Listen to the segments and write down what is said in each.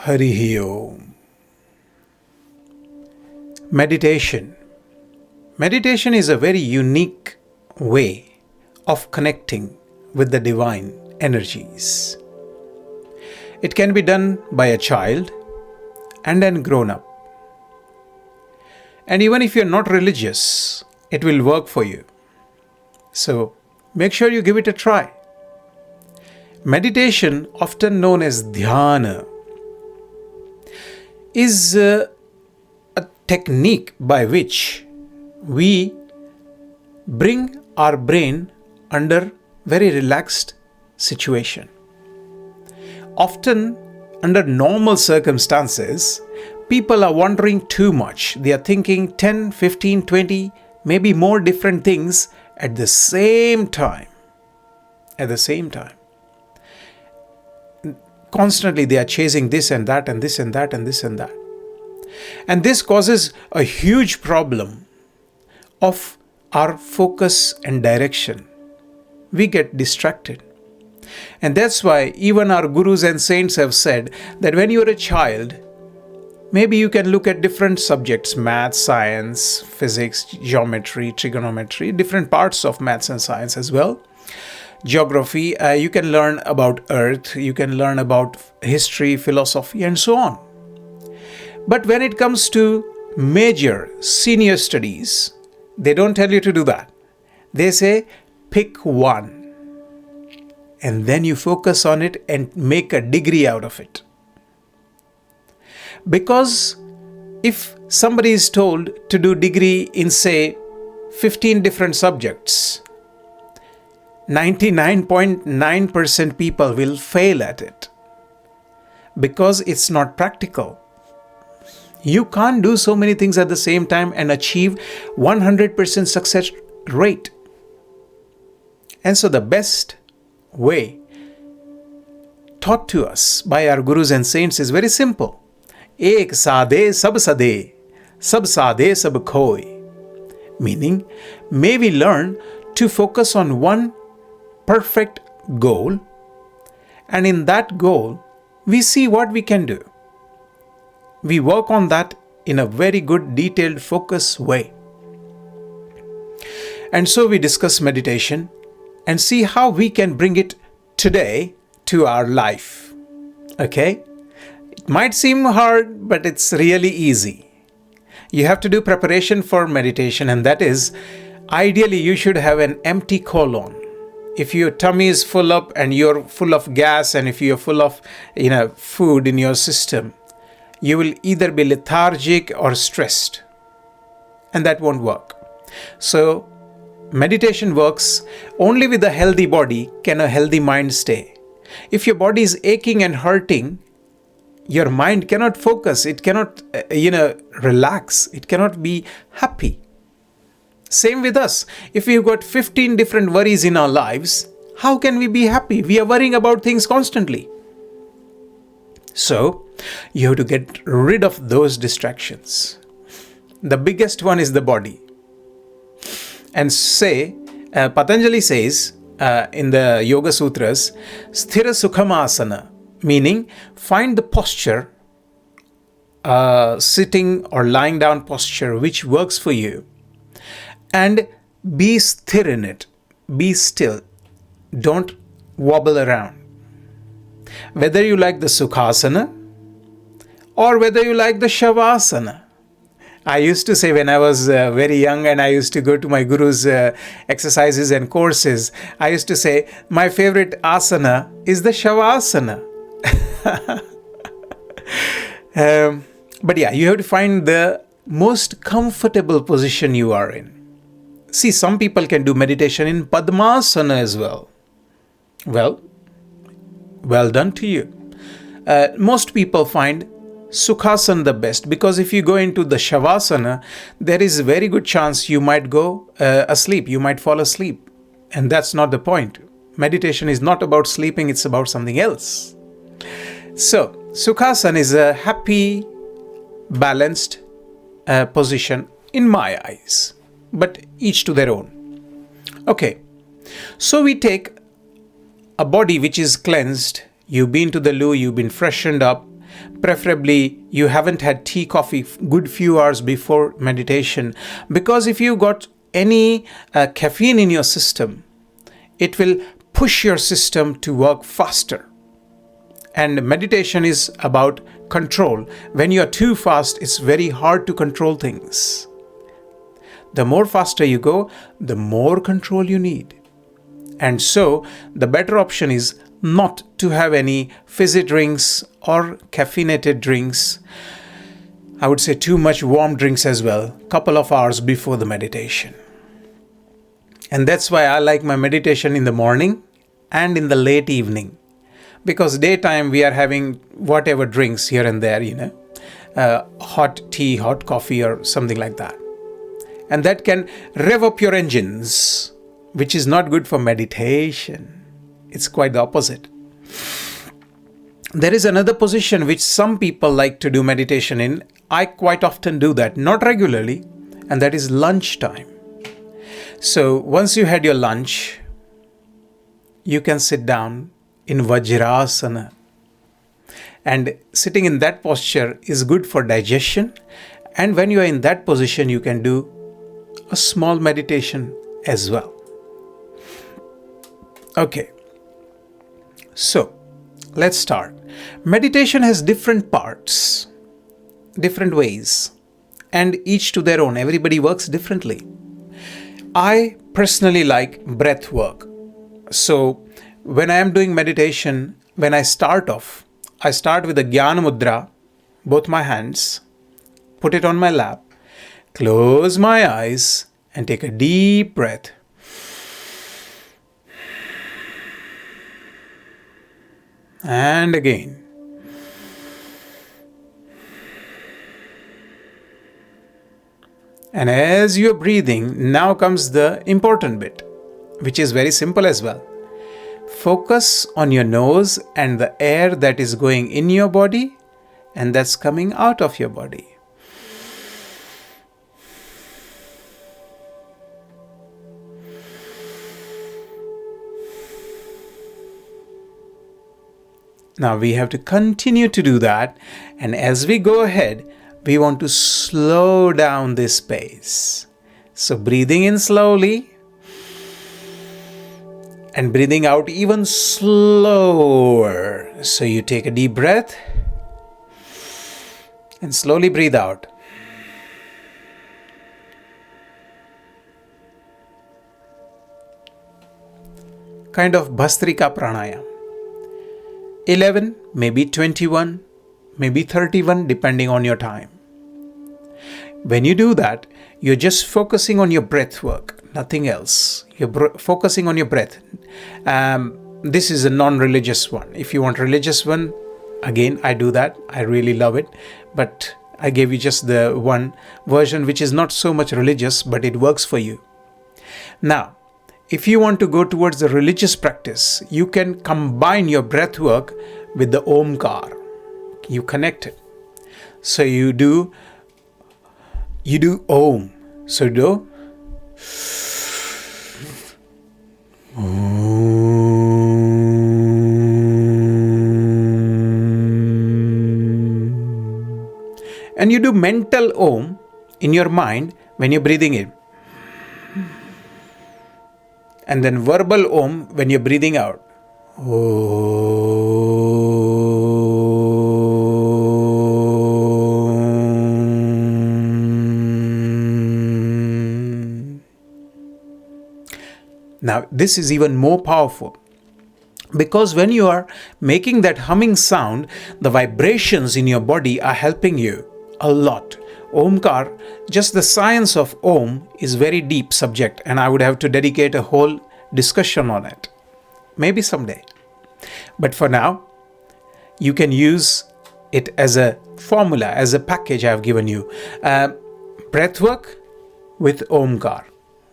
Harihi Om. Meditation. Meditation is a very unique way of connecting with the divine energies. It can be done by a child and then grown up. And even if you're not religious, it will work for you. So make sure you give it a try. Meditation, often known as dhyana, is a technique by which we bring our brain under very relaxed situation. Often, under normal circumstances, people are wondering too much. They are thinking 10, 15, 20, maybe more different things at the same time. Constantly they are chasing this and that and this and that and this and that. And this causes a huge problem of our focus and direction. We get distracted. And that's why even our gurus and saints have said that when you're a child, maybe you can look at different subjects, math, science, physics, geometry, trigonometry, different parts of maths and science as well. Geography, you can learn about earth, you can learn about history, philosophy, and so on. But when it comes to major senior studies, they don't tell you to do that. They say, pick one. And then you focus on it and make a degree out of it. Because if somebody is told to do degree in, say, 15 different subjects, 99.9% people will fail at it because it's not practical. You can't do so many things at the same time and achieve 100% success rate. And so the best way taught to us by our gurus and saints is very simple. Ek saade sab saade sab khoi. Meaning, may we learn to focus on one perfect goal, and in that goal, we see what we can do. We work on that in a very good, detailed, focused way. And so we discuss meditation and see how we can bring it today to our life. Okay? It might seem hard, but it's really easy. You have to do preparation for meditation, and that is, ideally you should have an empty colon. If your tummy is full up and you're full of gas, and if you're full of food in your system, you will either be lethargic or stressed, and that won't work. So meditation works only with a healthy body can a healthy mind stay. If your body is aching and hurting, your mind cannot focus, it cannot relax, it cannot be happy. Same with us. If we've got 15 different worries in our lives, how can we be happy? We are worrying about things constantly. So, you have to get rid of those distractions. The biggest one is the body. And Patanjali says in the Yoga Sutras, Sthira Sukhamasana, meaning find the posture, sitting or lying down posture which works for you. And be sthir in it. Be still. Don't wobble around. Whether you like the Sukhasana or whether you like the Shavasana. I used to say when I was very young and I used to go to my guru's exercises and courses, I used to say, my favorite asana is the Shavasana. But yeah, you have to find the most comfortable position you are in. See, some people can do meditation in Padmasana as well. Well done to you. Most people find Sukhasana the best, because if you go into the Shavasana, there is a very good chance you might go asleep, you might fall asleep. And that's not the point. Meditation is not about sleeping, it's about something else. So, Sukhasana is a happy, balanced position in my eyes. But each to their own. Okay, so we take a body which is cleansed, you've been to the loo, you've been freshened up, Preferably, you haven't had tea, coffee good few hours before meditation, because if you got any caffeine in your system, it will push your system to work faster. And meditation is about control. When you are too fast, it's very hard to control things. The more faster you go, the more control you need. And so, the better option is not to have any fizzy drinks or caffeinated drinks. I would say too much warm drinks as well, couple of hours before the meditation. And that's why I like my meditation in the morning and in the late evening. Because daytime we are having whatever drinks here and there, hot tea, hot coffee or something like that. And that can rev up your engines, which is not good for meditation. It's quite the opposite. There is another position which some people like to do meditation in. I quite often do that, not regularly, and that is lunchtime. So once you had your lunch, you can sit down in Vajrasana. And sitting in that posture is good for digestion. And when you are in that position, you can do a small meditation as well. Okay. So, let's start. Meditation has different parts, different ways, and each to their own. Everybody works differently. I personally like breath work. So, when I am doing meditation, when I start off, I start with the Jnana Mudra, both my hands, put it on my lap, close my eyes, and take a deep breath. And again. And as you're breathing, now comes the important bit, which is very simple as well. Focus on your nose and the air that is going in your body and that's coming out of your body. Now we have to continue to do that, and as we go ahead, we want to slow down this pace. So breathing in slowly and breathing out even slower. So you take a deep breath and slowly breathe out. Kind of Bhastrika Pranayama. 11, maybe 21, maybe 31, depending on your time. When you do that, you're just focusing on your breath work, nothing else. You're focusing on your breath. This is a non-religious one. If you want religious one, again, I do that. I really love it. But I gave you just the one version which is not so much religious, but it works for you. Now, if you want to go towards the religious practice, you can combine your breath work with the Omkar. You connect it. So you do Om. So you do and you do mental Om in your mind when you're breathing in. And then verbal Om when you're breathing out. Now, this is even more powerful because when you are making that humming sound, the vibrations in your body are helping you a lot. Omkar, just the science of Om is very deep subject, and I would have to dedicate a whole discussion on it. Maybe someday. But for now, you can use it as a formula, as a package I have given you. Breath work with Omkar.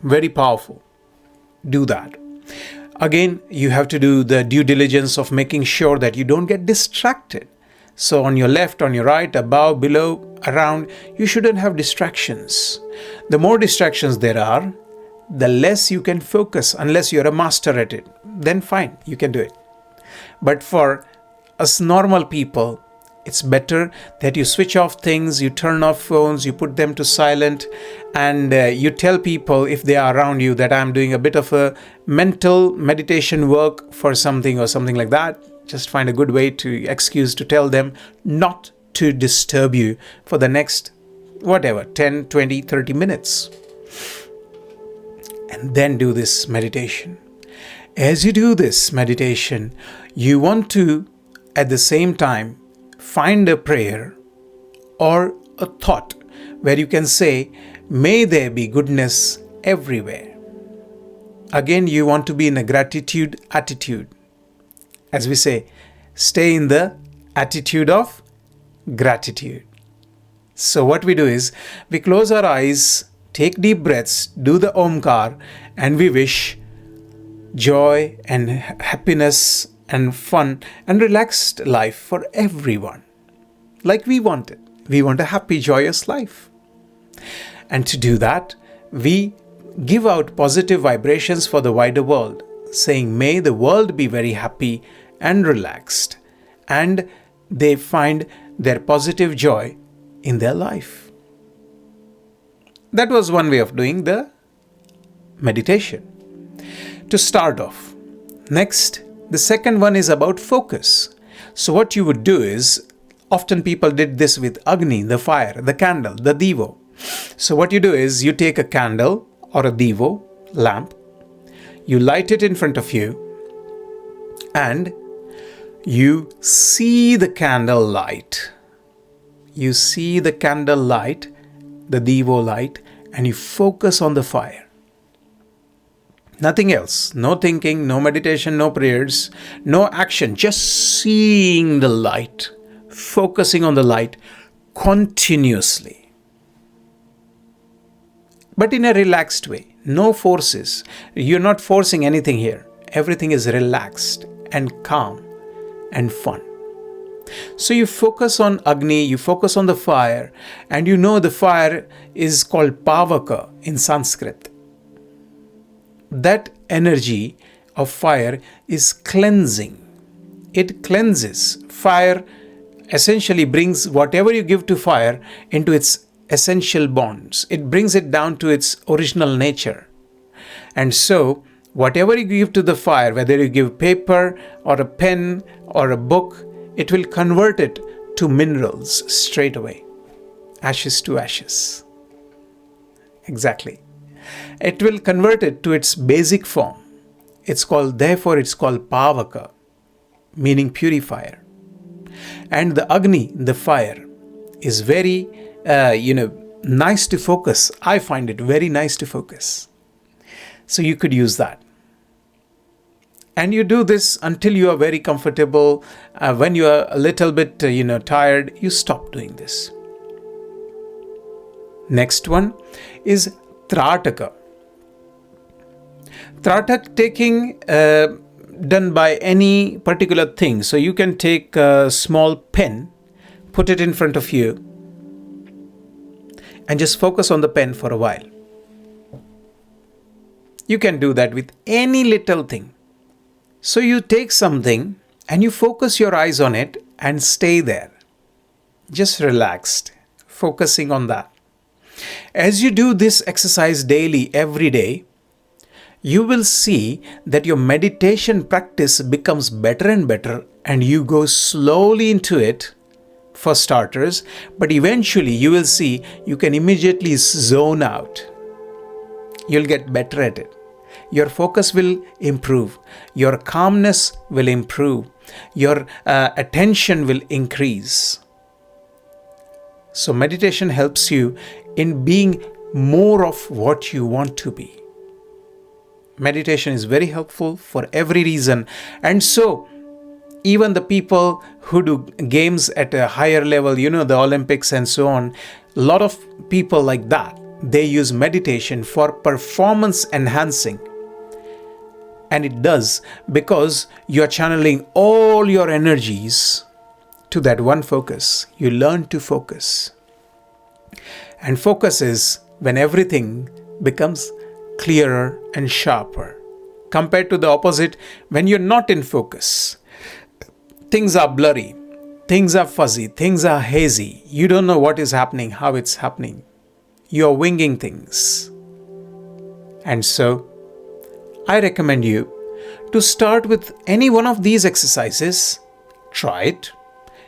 Very powerful. Do that. Again, you have to do the due diligence of making sure that you don't get distracted. So on your left, on your right, above, below, around, you shouldn't have distractions. The more distractions there are, the less you can focus unless you're a master at it. Then fine, you can do it. But for us normal people, It's better that you switch off things, you turn off phones, you put them to silent, and you tell people if they are around you that I'm doing a bit of a mental meditation work for something or something like that. Just find a good way to excuse to tell them not to disturb you for the next, whatever, 10, 20, 30 minutes. And then do this meditation. As you do this meditation, you want to, at the same time, find a prayer or a thought where you can say, may there be goodness everywhere. Again, you want to be in a gratitude attitude. As we say, stay in the attitude of gratitude. So what we do is, we close our eyes, take deep breaths, do the Omkar, and we wish joy and happiness and fun and relaxed life for everyone. Like we want it. We want a happy, joyous life. And to do that, we give out positive vibrations for the wider world, saying, may the world be very happy and relaxed, and they find their positive joy in their life. That was one way of doing the meditation. To start off. Next, the second one is about focus. So what you would do is, often people did this with Agni, the fire, the candle, the Divo. So what you do is, you take a candle or a Divo lamp, you light it in front of you, and you see the candle light. You see the candle light, the Divo light, and you focus on the fire. Nothing else. No thinking, no meditation, no prayers, no action. Just seeing the light, focusing on the light continuously. But in a relaxed way. No forces. You're not forcing anything here. Everything is relaxed and calm and fun. So you focus on Agni, you focus on the fire, and you know the fire is called Pavaka in Sanskrit. That energy of fire is cleansing. It cleanses. Fire essentially brings whatever you give to fire into its essential bonds. It brings it down to its original nature. And so, whatever you give to the fire, whether you give paper or a pen or a book, it will convert it to minerals straight away. Ashes to ashes. Exactly. It will convert it to its basic form. Therefore it's called Pavaka, meaning purifier. And the Agni, the fire, is very, nice to focus. I find it very nice to focus. So you could use that. And you do this until you are very comfortable. When you are a little bit, tired, you stop doing this. Next one is Trataka. Tratak taking done by any particular thing. So you can take a small pen, put it in front of you, and just focus on the pen for a while. You can do that with any little thing. So you take something and you focus your eyes on it and stay there. Just relaxed, focusing on that. As you do this exercise daily, every day, you will see that your meditation practice becomes better and better, and you go slowly into it for starters, but eventually you will see you can immediately zone out. You'll get better at it. Your focus will improve. Your calmness will improve. Your attention will increase. So meditation helps you in being more of what you want to be. Meditation is very helpful for every reason. And so, even the people who do games at a higher level, the Olympics and so on, a lot of people like that, they use meditation for performance enhancing. And it does because you're channeling all your energies to that one focus. You learn to focus. And focus is when everything becomes clearer and sharper, compared to the opposite when you're not in focus. Things are blurry. things are fuzzy, things are hazy. You don't know what is happening, how it's happening. You're winging things. And so, I recommend you to start with any one of these exercises. Try it.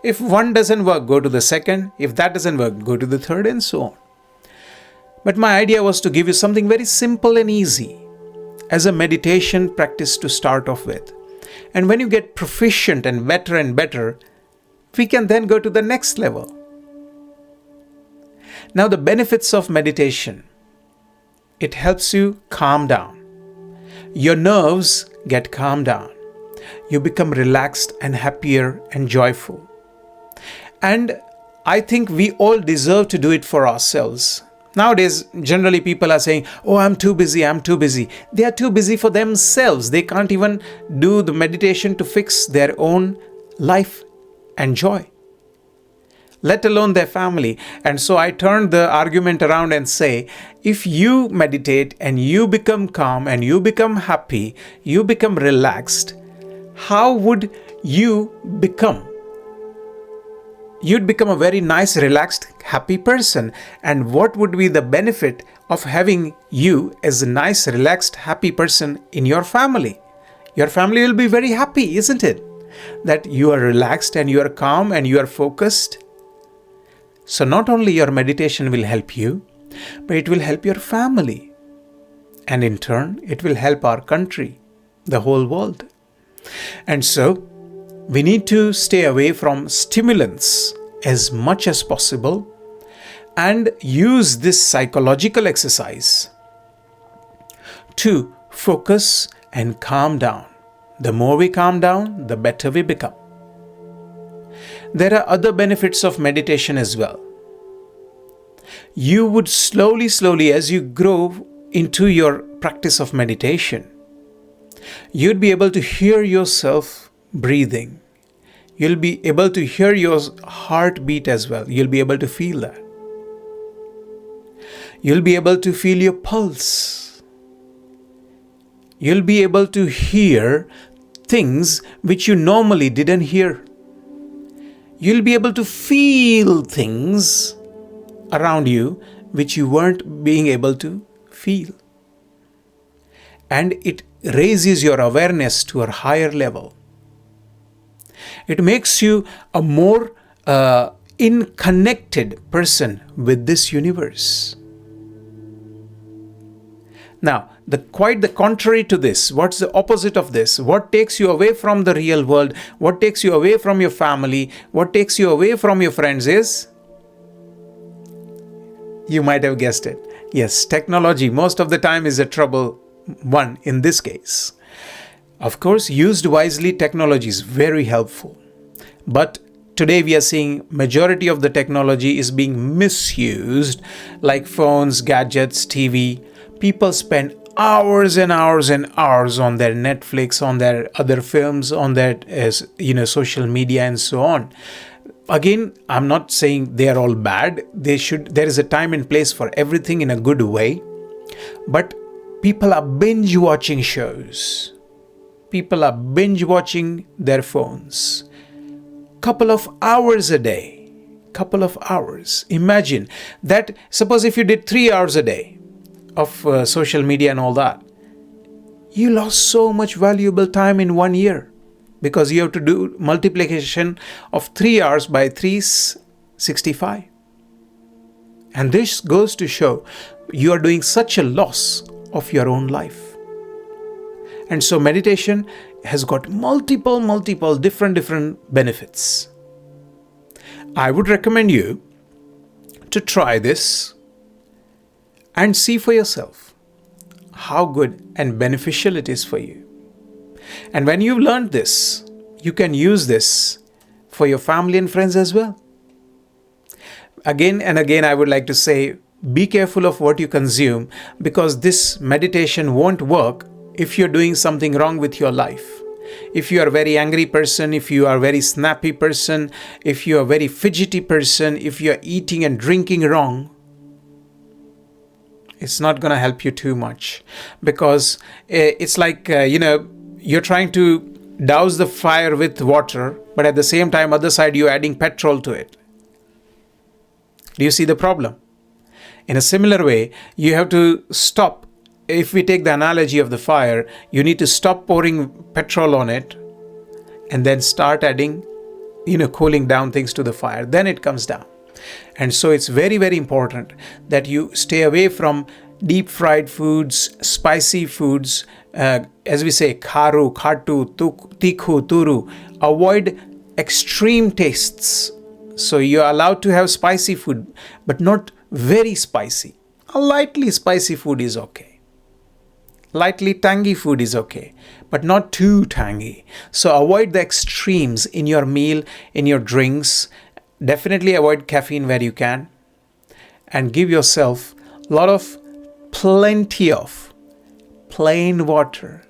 If one doesn't work, go to the second. If that doesn't work, go to the third, and so on. But my idea was to give you something very simple and easy as a meditation practice to start off with. And when you get proficient and better, we can then go to the next level. Now, the benefits of meditation. It helps you calm down. Your nerves get calmed down. You become relaxed and happier and joyful. And I think we all deserve to do it for ourselves. Nowadays, generally people are saying, oh, I'm too busy. They are too busy for themselves. They can't even do the meditation to fix their own life and joy, let alone their family. And so I turned the argument around and say, if you meditate and you become calm and you become happy, you become relaxed, how would you become? You'd become a very nice, relaxed, happy person. And what would be the benefit of having you as a nice, relaxed, happy person in your family? Your family will be very happy, isn't it? That you are relaxed and you are calm and you are focused. So not only your meditation will help you, but it will help your family. And in turn, it will help our country, the whole world. And so, we need to stay away from stimulants as much as possible and use this psychological exercise to focus and calm down. The more we calm down, the better we become. There are other benefits of meditation as well. You would slowly, as you grow into your practice of meditation, you'd be able to hear yourself breathing. You'll be able to hear your heartbeat as well. You'll be able to feel that. You'll be able to feel your pulse. You'll be able to hear things which you normally didn't hear. You'll be able to feel things around you which you weren't being able to feel. And it raises your awareness to a higher level. It makes you a more connected person with this universe. Now, quite the contrary to this, what's the opposite of this? What takes you away from the real world? What takes you away from your family? What takes you away from your friends is? You might have guessed it. Yes, technology most of the time is a trouble one in this case. Of course, used wisely, technology is very helpful. But today we are seeing majority of the technology is being misused, like phones, gadgets, TV. People spend hours and hours and hours on their Netflix, on their other films, on their social media and so on. Again, I'm not saying they are all bad. There is a time and place for everything in a good way. But people are binge watching shows. People are binge watching their phones. Couple of hours a day. Couple of hours. Imagine that, suppose if you did 3 hours a day of social media and all that, you lost so much valuable time in 1 year because you have to do multiplication of 3 hours by 365. And this goes to show you are doing such a loss of your own life. And so meditation has got multiple different benefits. I would recommend you to try this and see for yourself how good and beneficial it is for you. And when you've learned this, you can use this for your family and friends as well. Again and again, I would like to say, be careful of what you consume, because this meditation won't work if you're doing something wrong with your life. If you are a very angry person, if you are a very snappy person, if you are a very fidgety person, if you are eating and drinking wrong, it's not going to help you too much, because it's like, you're trying to douse the fire with water, but at the same time, other side, you're adding petrol to it. Do you see the problem? In a similar way, you have to stop. If we take the analogy of the fire, you need to stop pouring petrol on it and then start adding, cooling down things to the fire. Then it comes down. And so it's very, very important that you stay away from deep fried foods, spicy foods, as we say, kharu, khatu, tikhu, turu. Avoid extreme tastes. So you're allowed to have spicy food, but not very spicy. A lightly spicy food is okay. Lightly tangy food is okay, but not too tangy. So avoid the extremes in your meal, in your drinks. Definitely avoid caffeine where you can. And give yourself plenty of plain water.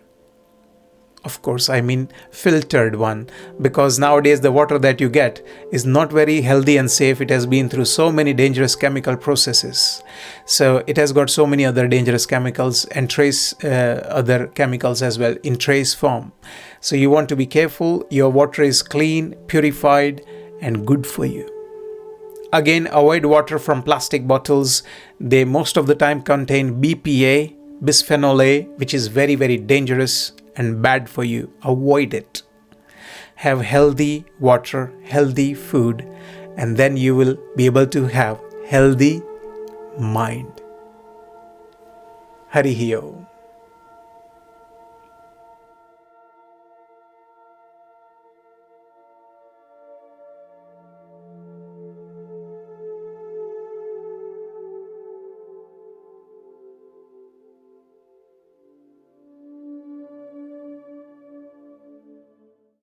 Of course, I mean filtered one, because nowadays the water that you get is not very healthy and safe. It has been through so many dangerous chemical processes. So it has got so many other dangerous chemicals and trace other chemicals as well in trace form. So you want to be careful. Your water is clean, purified, and good for you. Again, avoid water from plastic bottles. They most of the time contain BPA, bisphenol A, which is very, very dangerous and bad for you. Avoid it. Have healthy water, healthy food, and then you will be able to have healthy mind. Hari Om.